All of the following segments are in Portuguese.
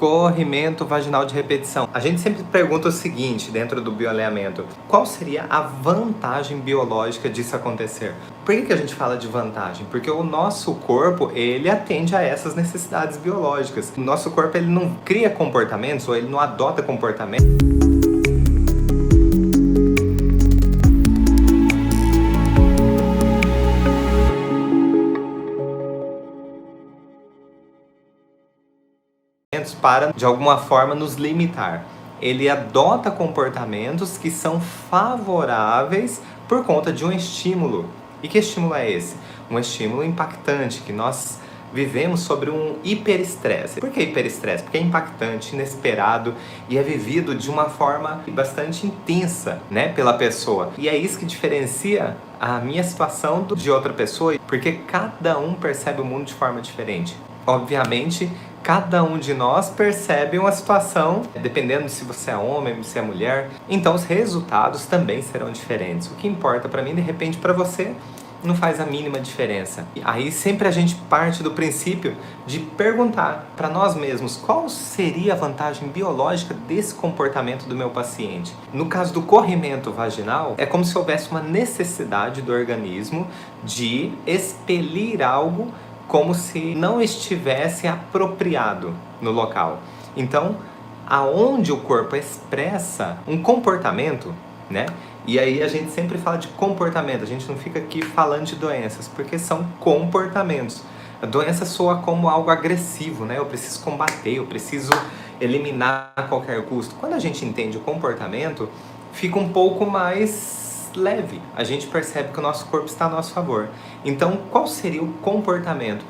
Corrimento vaginal de repetição. A gente sempre pergunta o seguinte dentro do bioalinhamento: qual seria a vantagem biológica disso acontecer? Por que a gente fala de vantagem? Porque o nosso corpo, ele atende a essas necessidades biológicas. O nosso corpo, ele não cria comportamentos ou ele não adota comportamentos para, de alguma forma, nos limitar. Ele adota comportamentos que são favoráveis por conta de um estímulo. E que estímulo é esse? Um estímulo impactante, que nós vivemos sobre um hiperestresse. Por que hiperestresse? Porque é impactante, inesperado e é vivido de uma forma bastante intensa, né, pela pessoa. E é isso que diferencia a minha situação de outra pessoa, porque cada um percebe o mundo de forma diferente. Obviamente, cada um de nós percebe uma situação, dependendo de se você é homem, se é mulher, então os resultados também serão diferentes. O que importa para mim, de repente, para você, não faz a mínima diferença. Aí sempre a gente parte do princípio de perguntar para nós mesmos qual seria a vantagem biológica desse comportamento do meu paciente. No caso do corrimento vaginal, é como se houvesse uma necessidade do organismo de expelir algo como se não estivesse apropriado no local. Então, aonde o corpo expressa um comportamento, né? E aí a gente sempre fala de comportamento, a gente não fica aqui falando de doenças, porque são comportamentos. A doença soa como algo agressivo, né? Eu preciso combater, eu preciso eliminar a qualquer custo. Quando a gente entende o comportamento, fica um pouco mais leve. A gente percebe que o nosso corpo está a nosso favor. Então, qual seria o comportamento?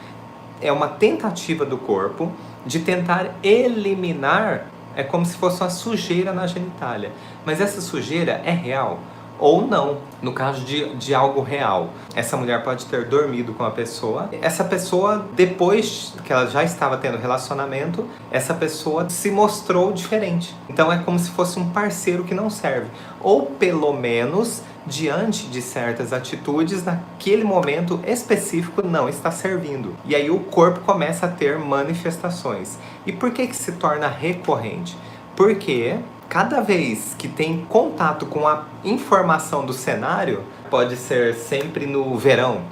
É uma tentativa do corpo de tentar eliminar, é como se fosse uma sujeira na genitália. Mas essa sujeira é real ou não, no caso de algo real. Essa mulher pode ter dormido com a pessoa. Essa pessoa, depois que ela já estava tendo relacionamento, essa pessoa se mostrou diferente. Então é como se fosse um parceiro que não serve. Ou pelo menos, diante de certas atitudes, naquele momento específico não está servindo. E aí o corpo começa a ter manifestações. E por que se torna recorrente? Porque cada vez que tem contato com a informação do cenário, pode ser sempre no verão,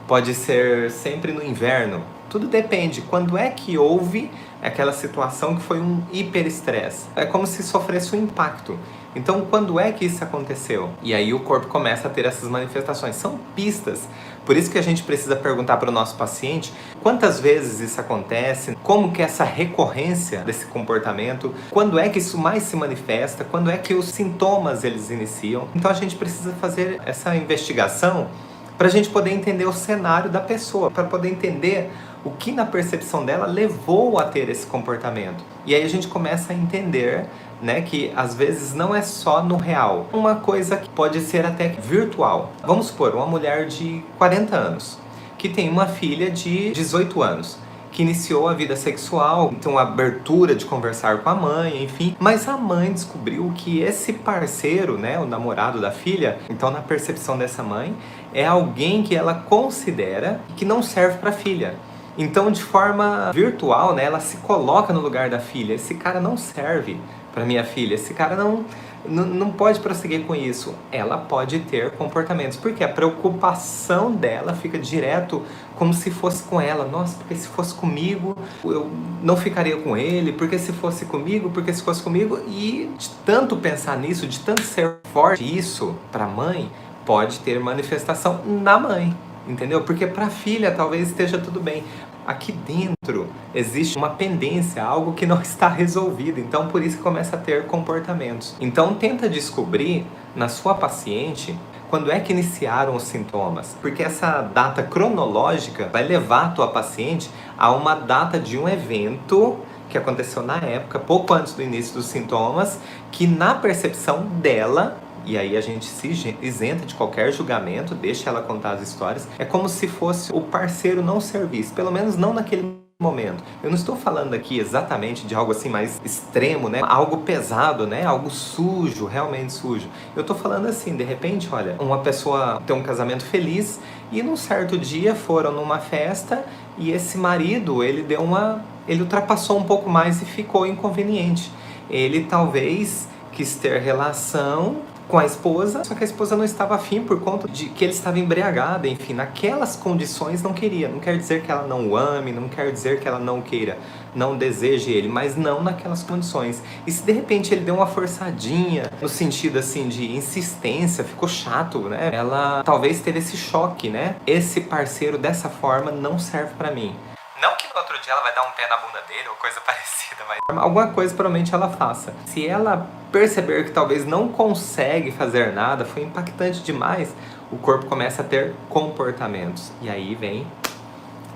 pode ser sempre no inverno, tudo depende. Quando é que houve aquela situação que foi um hiperestresse? É como se sofresse um impacto. Então, quando é que isso aconteceu? E aí o corpo começa a ter essas manifestações. São pistas. Por isso que a gente precisa perguntar para o nosso paciente quantas vezes isso acontece, como que é essa recorrência desse comportamento, quando é que isso mais se manifesta, quando é que os sintomas eles iniciam. Então a gente precisa fazer essa investigação para a gente poder entender o cenário da pessoa, para poder entender o que na percepção dela levou a ter esse comportamento. E aí a gente começa a entender, né, que às vezes não é só no real. Uma coisa que pode ser até virtual. Vamos supor, uma mulher de 40 anos, que tem uma filha de 18 anos, que iniciou a vida sexual, então a abertura de conversar com a mãe, enfim. Mas a mãe descobriu que esse parceiro, né, o namorado da filha, então na percepção dessa mãe, é alguém que ela considera que não serve para a filha. Então, de forma virtual, né, ela se coloca no lugar da filha. Esse cara não serve para minha filha, esse cara não pode prosseguir com isso. Ela pode ter comportamentos, porque a preocupação dela fica direto como se fosse com ela. Nossa, porque se fosse comigo, eu não ficaria com ele, porque se fosse comigo, porque se fosse comigo. E de tanto pensar nisso, de tanto ser forte isso para a mãe, pode ter manifestação na mãe. Entendeu? Porque para a filha talvez esteja tudo bem. Aqui dentro existe uma pendência, algo que não está resolvido. Então por isso que começa a ter comportamentos. Então tenta descobrir na sua paciente quando é que iniciaram os sintomas. Porque essa data cronológica vai levar a tua paciente a uma data de um evento que aconteceu na época, pouco antes do início dos sintomas, que na percepção dela, e aí a gente se isenta de qualquer julgamento, deixa ela contar as histórias, é como se fosse o parceiro não servisse, pelo menos não naquele momento. Eu não estou falando aqui exatamente de algo assim mais extremo, né? Algo pesado, né? Algo sujo, realmente sujo. Eu estou falando assim, de repente, olha, uma pessoa tem um casamento feliz e num certo dia foram numa festa E esse marido, ele ultrapassou um pouco mais e ficou inconveniente. Ele talvez quis ter relação com a esposa, só que a esposa não estava afim por conta de que ele estava embriagado, enfim, naquelas condições não queria. Não quer dizer que ela não o ame, não quer dizer que ela não queira, não deseje ele, mas não naquelas condições. E se de repente ele deu uma forçadinha, no sentido assim de insistência, ficou chato, né? Ela talvez teve esse choque, né? Esse parceiro dessa forma não serve pra mim. Não que no outro dia ela vai dar um pé na bunda dele ou coisa parecida, mas alguma coisa provavelmente ela faça. Se ela perceber que talvez não consegue fazer nada, foi impactante demais, o corpo começa a ter comportamentos. E aí vem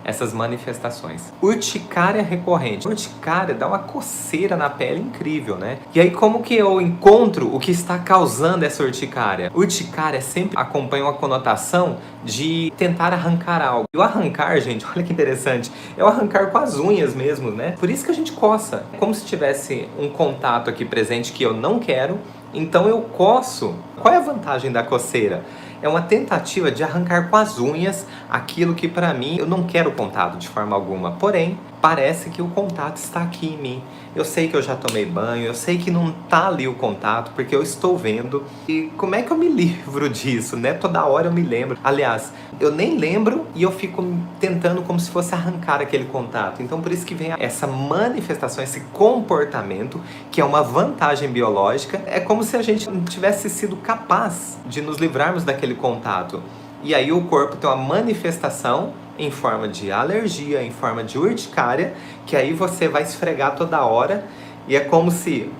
essas manifestações. Urticária recorrente. Urticária dá uma coceira na pele incrível, né? E aí como que eu encontro o que está causando essa urticária? Urticária sempre acompanha uma conotação de tentar arrancar algo. E o arrancar, gente, olha que interessante, é o arrancar com as unhas mesmo, né? Por isso que a gente coça. É como se tivesse um contato aqui presente que eu não quero, então eu coço. Qual é a vantagem da coceira? É uma tentativa de arrancar com as unhas aquilo que para mim eu não quero contato de forma alguma. Porém, parece que o contato está aqui em mim. Eu sei que eu já tomei banho, eu sei que não tá ali o contato, porque eu estou vendo. E como é que eu me livro disso, né? Toda hora eu me lembro. Aliás, eu nem lembro e eu fico tentando como se fosse arrancar aquele contato. Então por isso que vem essa manifestação, esse comportamento, que é uma vantagem biológica. É como se a gente não tivesse sido capaz de nos livrarmos daquele contato. E aí o corpo tem uma manifestação em forma de alergia, em forma de urticária, que aí você vai esfregar toda hora e é como se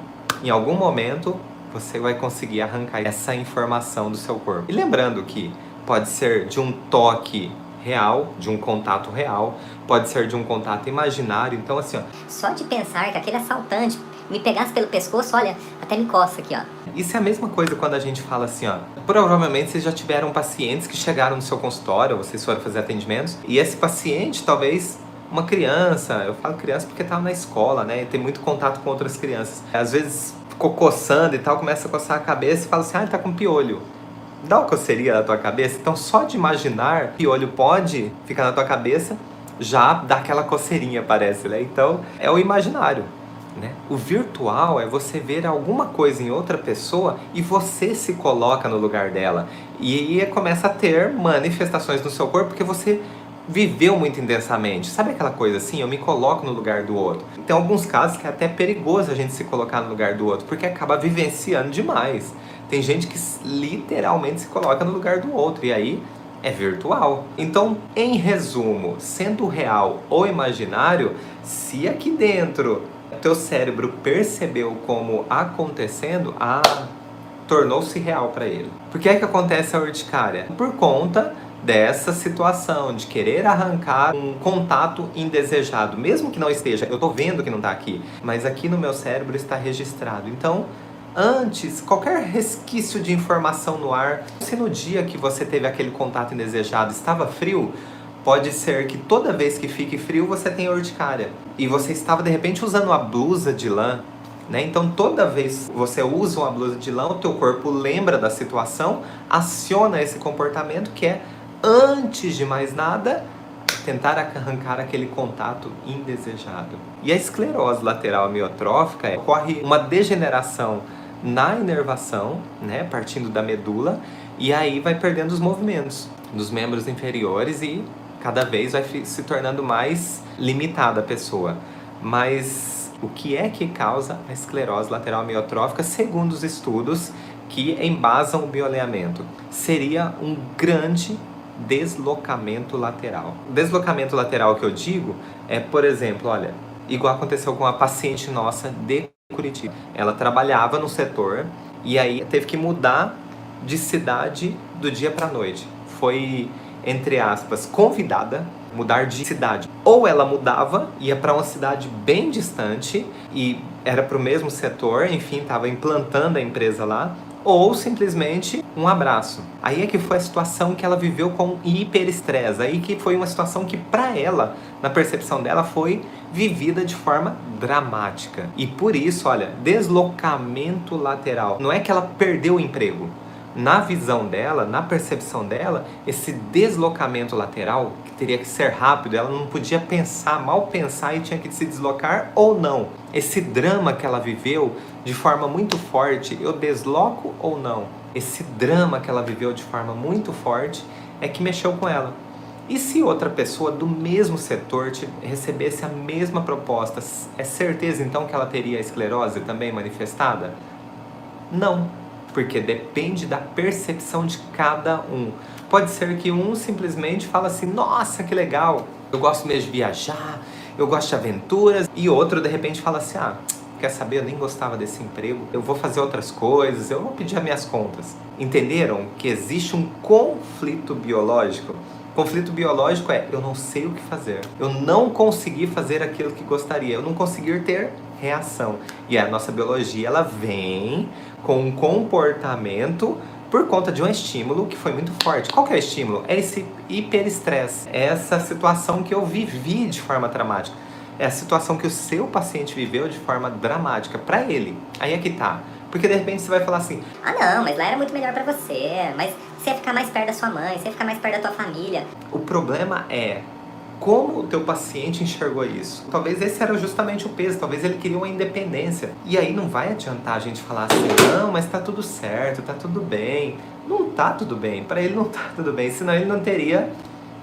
em algum momento você vai conseguir arrancar essa informação do seu corpo. E lembrando que pode ser de um toque real, de um contato real, pode ser de um contato imaginário. Então assim, ó, só de pensar que aquele assaltante me pegasse pelo pescoço, olha, até me coça aqui, ó. Isso é a mesma coisa quando a gente fala assim, ó. Provavelmente vocês já tiveram pacientes que chegaram no seu consultório, vocês foram fazer atendimentos, e esse paciente, talvez uma criança, eu falo criança porque estava na escola, né, e tem muito contato com outras crianças. Às vezes ficou coçando e tal, começa a coçar a cabeça e fala assim, ah, ele tá com piolho. Dá uma coceirinha na tua cabeça? Então só de imaginar, piolho pode ficar na tua cabeça, já dá aquela coceirinha, parece, né? Então é o imaginário. Né? O virtual é você ver alguma coisa em outra pessoa e você se coloca no lugar dela. E aí começa a ter manifestações no seu corpo porque você viveu muito intensamente. Sabe aquela coisa assim? Eu me coloco no lugar do outro. Tem alguns casos que é até perigoso a gente se colocar no lugar do outro porque acaba vivenciando demais. Tem gente que literalmente se coloca no lugar do outro e aí é virtual. Então, em resumo, sendo real ou imaginário, se aqui dentro teu cérebro percebeu como acontecendo, tornou-se real para ele. Por que é que acontece a urticária? Por conta dessa situação de querer arrancar um contato indesejado, mesmo que não esteja, eu tô vendo que não tá aqui, mas aqui no meu cérebro está registrado. Então, antes, qualquer resquício de informação no ar, se no dia que você teve aquele contato indesejado estava frio, pode ser que toda vez que fique frio você tenha urticária. E você estava de repente usando uma blusa de lã, né? Então toda vez que você usa uma blusa de lã, o teu corpo lembra da situação, aciona esse comportamento que é, antes de mais nada, tentar arrancar aquele contato indesejado. E a esclerose lateral amiotrófica ocorre uma degeneração na inervação, né? Partindo da medula, e aí vai perdendo os movimentos dos membros inferiores e cada vez vai se tornando mais limitada a pessoa. Mas o que é que causa a esclerose lateral amiotrófica, segundo os estudos que embasam o bioalinhamento? Seria um grande deslocamento lateral. O deslocamento lateral que eu digo é, por exemplo, olha, igual aconteceu com uma paciente nossa de Curitiba. Ela trabalhava no setor e aí teve que mudar de cidade do dia para a noite. Foi, entre aspas, convidada a mudar de cidade. Ou ela mudava, ia para uma cidade bem distante e era para o mesmo setor, enfim, estava implantando a empresa lá, ou simplesmente um abraço. Aí é que foi a situação que ela viveu com hiperestresse. Aí que foi uma situação que para ela, na percepção dela, foi vivida de forma dramática. E por isso, olha, deslocamento lateral. Não é que ela perdeu o emprego. Na visão dela, na percepção dela, esse deslocamento lateral, teria que ser rápido, ela não podia pensar, mal pensar e tinha que se deslocar ou não. Esse drama que ela viveu de forma muito forte, eu desloco ou não? Esse drama que ela viveu de forma muito forte é que mexeu com ela. E se outra pessoa do mesmo setor recebesse a mesma proposta, é certeza então que ela teria a esclerose também manifestada? Não, porque depende da percepção de cada um. Pode ser que um simplesmente fala assim, nossa, que legal, eu gosto mesmo de viajar, eu gosto de aventuras, e outro de repente fala assim, quer saber, eu nem gostava desse emprego, eu vou fazer outras coisas, eu vou pedir as minhas contas. Entenderam que existe um conflito biológico? Conflito biológico é, eu não sei o que fazer, eu não consegui fazer aquilo que gostaria, eu não conseguir ter reação. E a nossa biologia, ela vem com um comportamento por conta de um estímulo que foi muito forte. Qual que é o estímulo? É esse hiperestresse, é essa situação que eu vivi de forma dramática. É a situação que o seu paciente viveu de forma dramática para ele. Aí é que tá. Porque de repente você vai falar assim, não, mas lá era muito melhor pra você, mas você ia ficar mais perto da sua mãe, você ia ficar mais perto da tua família. O problema é como o teu paciente enxergou isso. Talvez esse era justamente o peso, talvez ele queria uma independência. E aí não vai adiantar a gente falar assim, não, mas tá tudo certo, tá tudo bem. Não tá tudo bem, para ele não tá tudo bem, senão ele não teria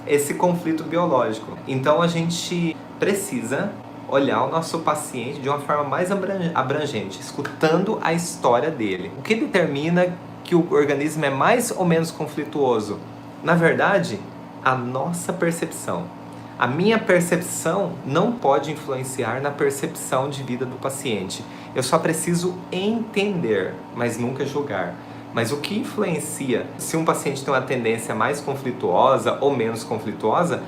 esse conflito biológico. Então a gente precisa olhar o nosso paciente de uma forma mais abrangente, escutando a história dele. O que determina que o organismo é mais ou menos conflituoso? Na verdade, a nossa percepção. A minha percepção não pode influenciar na percepção de vida do paciente. Eu só preciso entender, mas nunca julgar. Mas o que influencia se um paciente tem uma tendência mais conflituosa ou menos conflituosa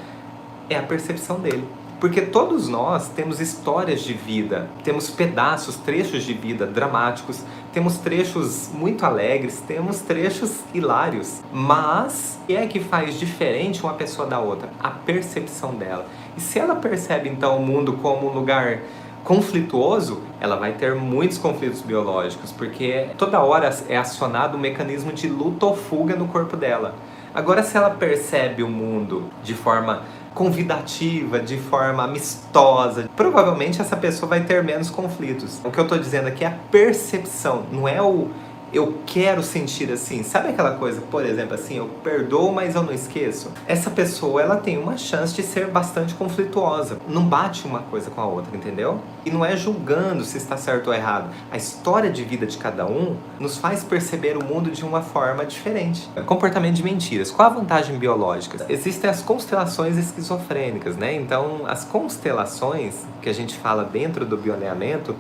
é a percepção dele. Porque todos nós temos histórias de vida, temos pedaços, trechos de vida dramáticos, temos trechos muito alegres, temos trechos hilários. Mas o que é que faz diferente uma pessoa da outra? A percepção dela. E se ela percebe então o mundo como um lugar conflituoso, ela vai ter muitos conflitos biológicos, porque toda hora é acionado um mecanismo de luta ou fuga no corpo dela. Agora, se ela percebe o mundo de forma convidativa, de forma amistosa, provavelmente essa pessoa vai ter menos conflitos. O que eu estou dizendo aqui é a percepção, não é o eu quero sentir assim. Sabe aquela coisa, por exemplo, assim, eu perdoo, mas eu não esqueço? Essa pessoa, ela tem uma chance de ser bastante conflituosa. Não bate uma coisa com a outra, entendeu? E não é julgando se está certo ou errado. A história de vida de cada um nos faz perceber o mundo de uma forma diferente. Comportamento de mentiras. Qual a vantagem biológica? Existem as constelações esquizofrênicas, né? Então, as constelações que a gente fala dentro do bioalinhamento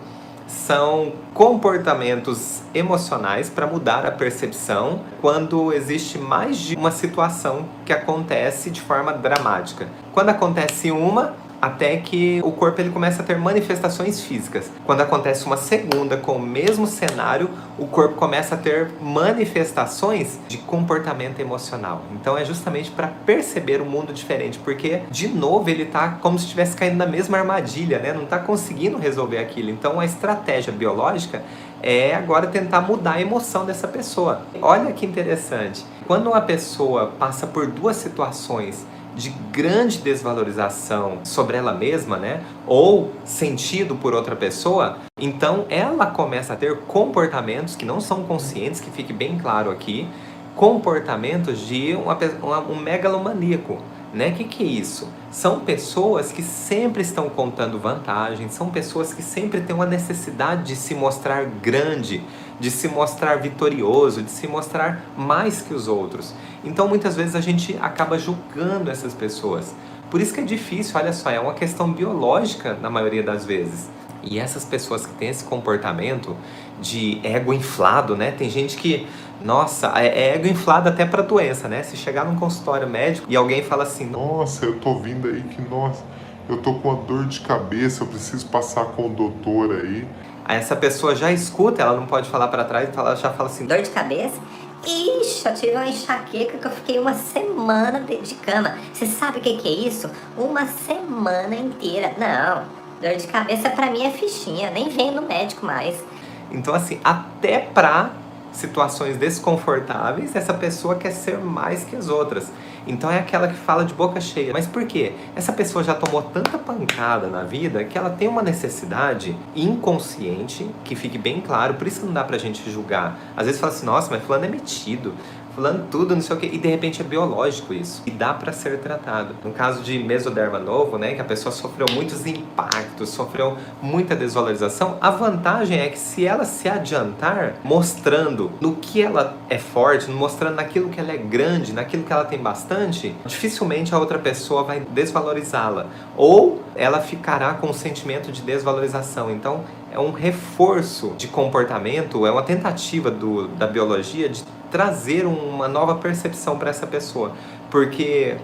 são comportamentos emocionais para mudar a percepção quando existe mais de uma situação que acontece de forma dramática. Quando acontece uma, até que o corpo ele começa a ter manifestações físicas. Quando acontece uma segunda com o mesmo cenário, o corpo começa a ter manifestações de comportamento emocional. Então é justamente para perceber um mundo diferente, porque de novo ele está como se estivesse caindo na mesma armadilha, né? Não está conseguindo resolver aquilo. Então a estratégia biológica é agora tentar mudar a emoção dessa pessoa. Olha que interessante. Quando uma pessoa passa por duas situações de grande desvalorização sobre ela mesma, né? Ou sentido por outra pessoa, então ela começa a ter comportamentos que não são conscientes, que fique bem claro aqui, comportamentos de um megalomaníaco, né? Que é isso? São pessoas que sempre estão contando vantagens, são pessoas que sempre têm uma necessidade de se mostrar grande, de se mostrar vitorioso, de se mostrar mais que os outros. Então muitas vezes a gente acaba julgando essas pessoas. Por isso que é difícil, olha só, é uma questão biológica na maioria das vezes. E essas pessoas que têm esse comportamento de ego inflado, né? Tem gente que, nossa, é ego inflado até para doença, né? Se chegar num consultório médico e alguém fala assim, nossa, eu tô vindo aí que, nossa, eu tô com uma dor de cabeça, eu preciso passar com o doutor aí. Aí essa pessoa já escuta, ela não pode falar para trás, então ela já fala assim, dor de cabeça? Ixi, eu tive uma enxaqueca que eu fiquei uma semana de cama. Você sabe o que é isso? Uma semana inteira. Não, dor de cabeça pra mim é fichinha, nem venho no médico mais. Então assim, até pra situações desconfortáveis, essa pessoa quer ser mais que as outras. Então é aquela que fala de boca cheia. Mas por quê? Essa pessoa já tomou tanta pancada na vida que ela tem uma necessidade inconsciente, que fique bem claro, por isso que não dá pra gente julgar. Às vezes fala assim, nossa, mas fulano é metido, fulano tudo, não sei o quê, e de repente é biológico isso, e dá pra ser tratado. No caso de mesoderma novo, né, que a pessoa sofreu muitos impactos, sofreu muita desvalorização, a vantagem é que se ela se adiantar, mostrando no que ela é forte, mostrando naquilo que ela é grande, naquilo que ela tem bastante, dificilmente a outra pessoa vai desvalorizá-la, ou ela ficará com um sentimento de desvalorização. Então é um reforço de comportamento, é uma tentativa da biologia de trazer uma nova percepção para essa pessoa, porque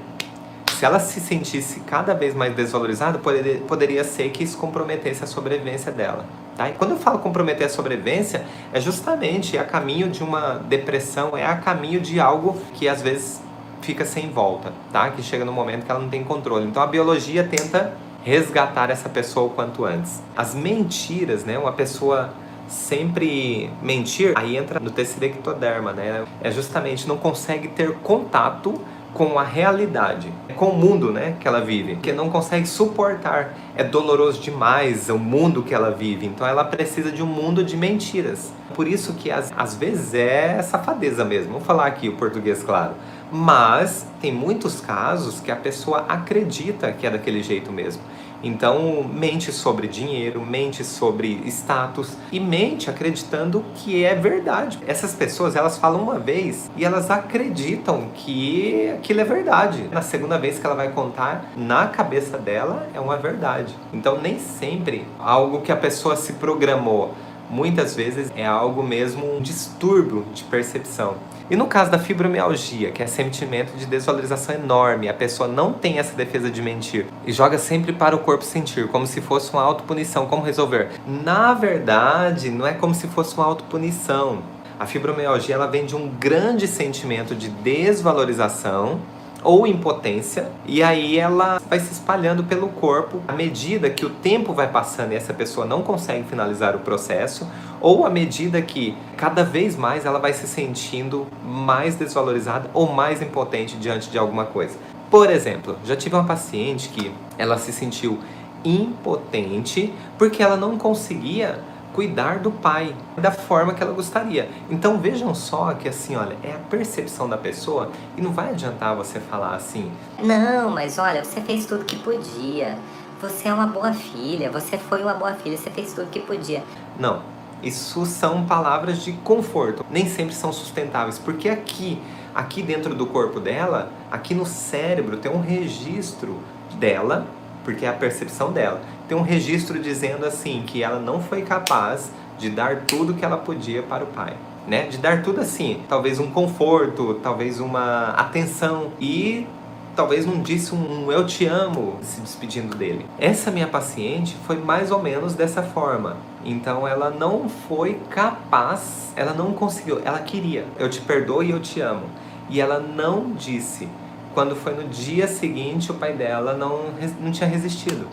se ela se sentisse cada vez mais desvalorizada, poderia ser que isso comprometesse a sobrevivência dela. Tá? E quando eu falo comprometer a sobrevivência, é justamente a caminho de uma depressão, é a caminho de algo que às vezes fica sem volta, tá? Que chega no momento que ela não tem controle. Então a biologia tenta resgatar essa pessoa o quanto antes. As mentiras, né? Uma pessoa sempre mentir, aí entra no tecido ectoderma, né? É justamente não consegue ter contato com a realidade, com o mundo, né, que ela vive, que não consegue suportar, é doloroso demais o mundo que ela vive, então ela precisa de um mundo de mentiras. Por isso que às vezes é safadeza mesmo, vamos falar aqui o português claro, mas tem muitos casos que a pessoa acredita que é daquele jeito mesmo. Então mente sobre dinheiro, mente sobre status e mente acreditando que é verdade. Essas pessoas, elas falam uma vez e elas acreditam que aquilo é verdade. Na segunda vez que ela vai contar, na cabeça dela é uma verdade. Então nem sempre algo que a pessoa se programou, muitas vezes é algo mesmo, um distúrbio de percepção. E no caso da fibromialgia, que é sentimento de desvalorização enorme, a pessoa não tem essa defesa de mentir e joga sempre para o corpo sentir, como se fosse uma autopunição, como resolver. Na verdade, não é como se fosse uma autopunição. A fibromialgia, ela vem de um grande sentimento de desvalorização ou impotência, e aí ela vai se espalhando pelo corpo à medida que o tempo vai passando e essa pessoa não consegue finalizar o processo, ou à medida que cada vez mais ela vai se sentindo mais desvalorizada ou mais impotente diante de alguma coisa. Por exemplo, já tive uma paciente que ela se sentiu impotente porque ela não conseguia cuidar do pai da forma que ela gostaria. Então vejam só que assim, olha, é a percepção da pessoa e não vai adiantar você falar assim, não, mas olha, você fez tudo que podia, você é uma boa filha, você foi uma boa filha, você fez tudo que podia. Não, isso são palavras de conforto, nem sempre são sustentáveis, porque aqui dentro do corpo dela, aqui no cérebro tem um registro dela, porque é a percepção dela, tem um registro dizendo assim, que ela não foi capaz de dar tudo que ela podia para o pai, né? De dar tudo assim, talvez um conforto, talvez uma atenção e talvez não disse um eu te amo se despedindo dele. Essa minha paciente foi mais ou menos dessa forma. Então ela não foi capaz, ela não conseguiu, ela queria, eu te perdoo e eu te amo. E ela não disse. Quando foi no dia seguinte, o pai dela não tinha resistido.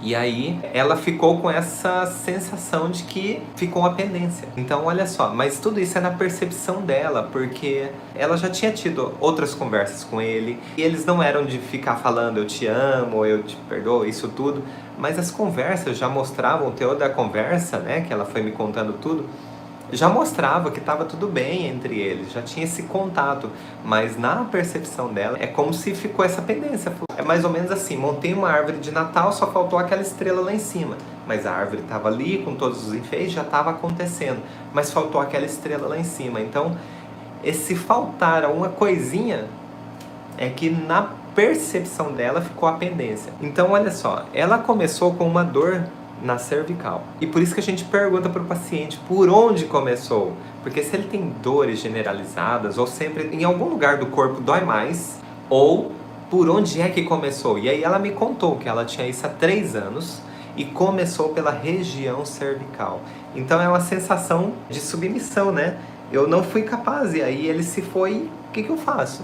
E aí ela ficou com essa sensação de que ficou uma pendência. Então olha só, mas tudo isso é na percepção dela, porque ela já tinha tido outras conversas com ele, e eles não eram de ficar falando eu te amo, eu te perdoo, isso tudo, mas as conversas já mostravam, o teor da conversa, né, que ela foi me contando tudo, já mostrava que estava tudo bem entre eles, já tinha esse contato, mas na percepção dela é como se ficou essa pendência. É mais ou menos assim, montei uma árvore de Natal, só faltou aquela estrela lá em cima, mas a árvore estava ali com todos os enfeites, já estava acontecendo, mas faltou aquela estrela lá em cima. Então esse faltar uma coisinha é que na percepção dela ficou a pendência. Então olha só, ela começou com uma dor na cervical. E por isso que a gente pergunta para o paciente por onde começou. Porque se ele tem dores generalizadas, ou sempre em algum lugar do corpo dói mais, ou por onde é que começou. E aí ela me contou que ela tinha isso há 3 anos e começou pela região cervical. Então é uma sensação de submissão, né? Eu não fui capaz, e aí ele se foi, o que eu faço?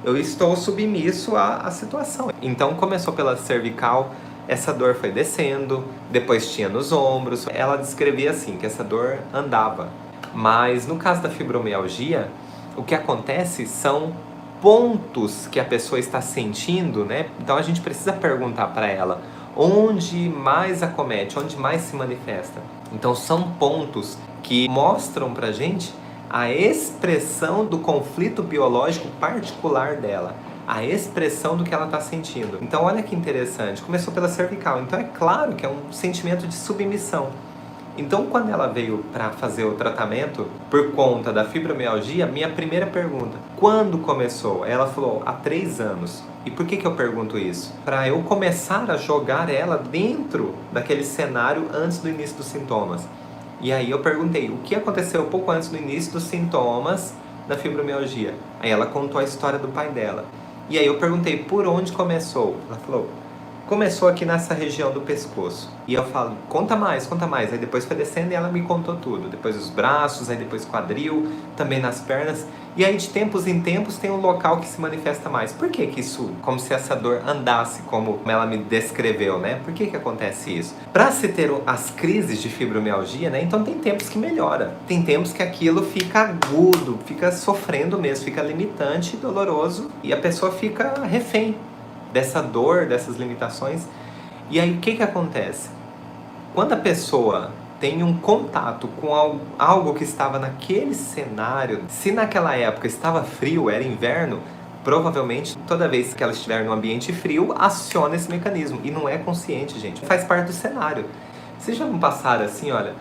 Eu estou submisso à situação. Então começou pela cervical, essa dor foi descendo, depois tinha nos ombros. Ela descrevia assim, que essa dor andava. Mas no caso da fibromialgia, o que acontece são pontos que a pessoa está sentindo, né? Então a gente precisa perguntar para ela onde mais acomete, onde mais se manifesta. Então são pontos que mostram pra gente a expressão do conflito biológico particular dela, a expressão do que ela está sentindo. Então olha que interessante, começou pela cervical, então é claro que é um sentimento de submissão. Então quando ela veio para fazer o tratamento por conta da fibromialgia, minha primeira pergunta, quando começou? Ela falou, há 3 anos. E por que eu pergunto isso? Para eu começar a jogar ela dentro daquele cenário antes do início dos sintomas. E aí eu perguntei, o que aconteceu pouco antes do início dos sintomas da fibromialgia? Aí ela contou a história do pai dela. E aí eu perguntei, por onde começou? Ela falou, começou aqui nessa região do pescoço. E eu falo, conta mais, conta mais. Aí depois foi descendo e ela me contou tudo. Depois os braços, aí depois quadril, também nas pernas. E aí de tempos em tempos tem um local que se manifesta mais. Por que que isso, como se essa dor andasse como ela me descreveu, né? Por que que acontece isso? Para se ter as crises de fibromialgia, né? Então tem tempos que melhora. Tem tempos que aquilo fica agudo, fica sofrendo mesmo, fica limitante, doloroso. E a pessoa fica refém dessa dor, dessas limitações. E aí o que que acontece? Quando a pessoa tem um contato com algo que estava naquele cenário, se naquela época estava frio, era inverno, provavelmente toda vez que ela estiver num ambiente frio, aciona esse mecanismo. E não é consciente, gente. Faz parte do cenário. Vocês já não passaram assim, olha,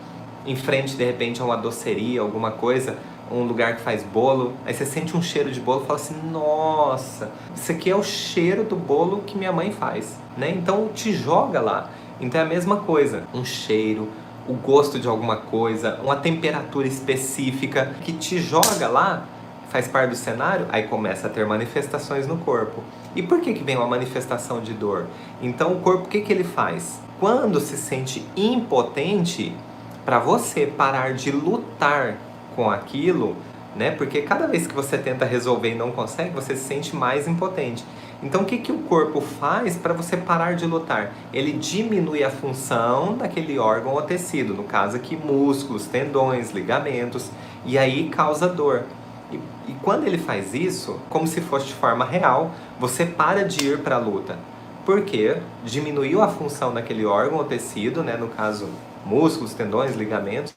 em frente de repente a uma doceria, alguma coisa, um lugar que faz bolo, aí você sente um cheiro de bolo e fala assim, nossa, isso aqui é o cheiro do bolo que minha mãe faz, né? Então te joga lá. Então é a mesma coisa, um cheiro, o gosto de alguma coisa, uma temperatura específica que te joga lá, faz parte do cenário, aí começa a ter manifestações no corpo. E por que que vem uma manifestação de dor? Então o corpo, o que que ele faz? Quando se sente impotente, para você parar de lutar com aquilo, né? Porque cada vez que você tenta resolver e não consegue, você se sente mais impotente. Então o que que o corpo faz para você parar de lutar? Ele diminui a função daquele órgão ou tecido, no caso aqui músculos, tendões, ligamentos, e aí causa dor. E quando ele faz isso, como se fosse de forma real, você para de ir para a luta. Porque diminuiu a função daquele órgão ou tecido, né? No caso músculos, tendões, ligamentos,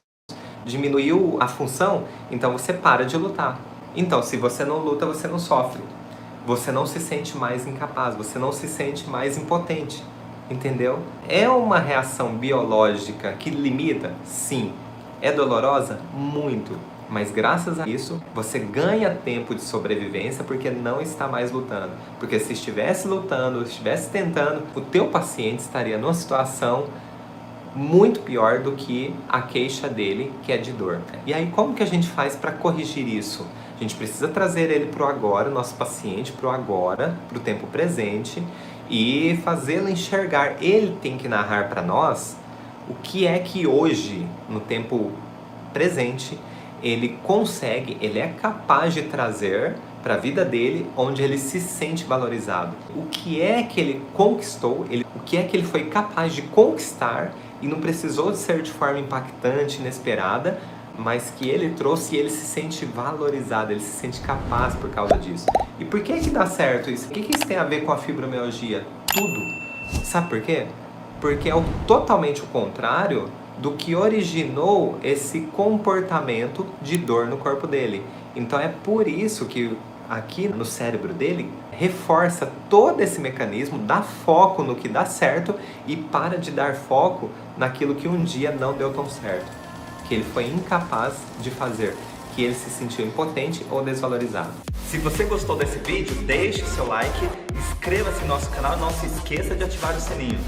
diminuiu a função, então você para de lutar. Então, se você não luta, você não sofre. Você não se sente mais incapaz, você não se sente mais impotente. Entendeu? É uma reação biológica que limita? Sim. É dolorosa? Muito. Mas graças a isso, você ganha tempo de sobrevivência porque não está mais lutando. Porque se estivesse lutando, se estivesse tentando, o teu paciente estaria numa situação muito pior do que a queixa dele, que é de dor. E aí como que a gente faz para corrigir isso? A gente precisa trazer ele para o agora, o nosso paciente para o agora, para o tempo presente, e fazê-lo enxergar. Ele tem que narrar para nós o que é que hoje, no tempo presente, ele consegue, ele é capaz de trazer para a vida dele, onde ele se sente valorizado. O que é que ele conquistou, o que é que ele foi capaz de conquistar e não precisou de ser de forma impactante, inesperada, mas que ele trouxe e ele se sente valorizado, ele se sente capaz por causa disso. E por que dá certo isso? O que isso tem a ver com a fibromialgia? Tudo. Sabe por quê? Porque é totalmente o contrário do que originou esse comportamento de dor no corpo dele. Então é por isso que aqui no cérebro dele reforça todo esse mecanismo, dá foco no que dá certo e para de dar foco naquilo que um dia não deu tão certo, que ele foi incapaz de fazer, que ele se sentiu impotente ou desvalorizado. Se você gostou desse vídeo, deixe seu like, inscreva-se no nosso canal e não se esqueça de ativar o sininho.